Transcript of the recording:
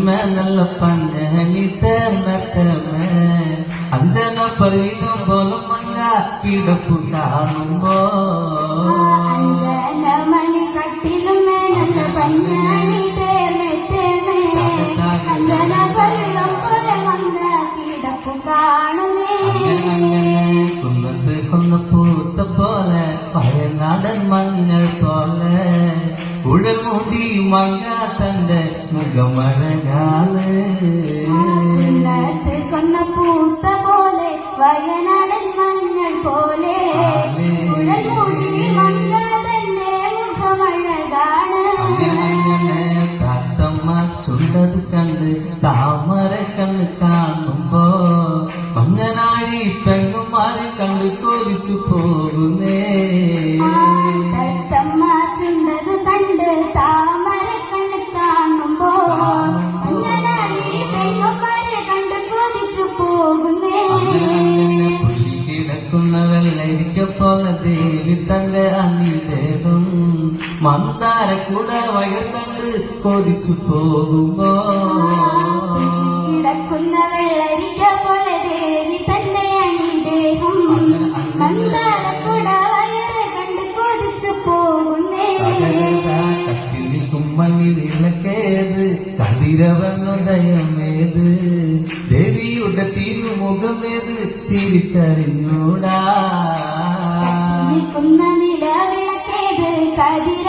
കട്ടിലുമേ നല്ല പഞ്ഞണി തേർന്നട്ടമേ അഞ്ജന പറയുന്ന പോലും മങ്ങ കിടപ്പു കാണുമ്പോ അഞ്ജനമണി കട്ടിലുമേ നല്ല പഞ്ഞണി തേർന്നട്ടമേ അഞ്ജന പറയുന്ന പോലെ മങ്ങ കിടപ്പു കാണുമേ കുന്നത്ത് കൊന്ന പൂത്ത പോലെ വയനാടൻ മഞ്ഞൾ പോലെ ഉഴൽ മൂടി മങ്ങ തന്റെ മുഖമഴകാണ് കൊന്ന പൂത്ത പോലെ വയനാടൻ മഞ്ഞൾ പോലെ ഉഴൽ മൂടി മങ്ങ തന്റെ മുഖമഴകാണ് കാത്തമ്മ ചുണ്ടത് കണ്ട് താമര കണ്ണ് കാണുമ്പോ മഞ്ഞനാഴി പെങ്ങുമാരെ കണ്ട് കൊതിച്ചു പോകുന്നേ ചുണ്ടത് കണ്ട് താമര കണ്ണ് കാണുമ്പോ മഞ്ഞനാഴി പെങ്ങുമാരെ കണ്ട് കൊതിച്ചു പോകുന്നേ കിടക്കുന്ന വെള്ളരിക്ക പോലെ ദേവി തന്റെ അനിദേഹം മന്ദാര കൂടെ വയർ കണ്ട് കൊതിച്ചു പോകുമ്പോ കിടക്കുന്ന വെള്ളരിക്ക പോലെ ദേവി തന്റെ അണിദേഹം മന്ദാര കൂടെ വയറ് കണ്ട് കൊതിച്ചു പോകുന്നേ കട്ടിലിക്കും മണി വിളക്കേത് കതിരവനുദയമേത് ദേവിയുടെ തിരുമുഖമേത് തിരിച്ചറിഞ്ഞൂടാ നിൽക്കുന്ന നിലവിളക്കേത് കതിര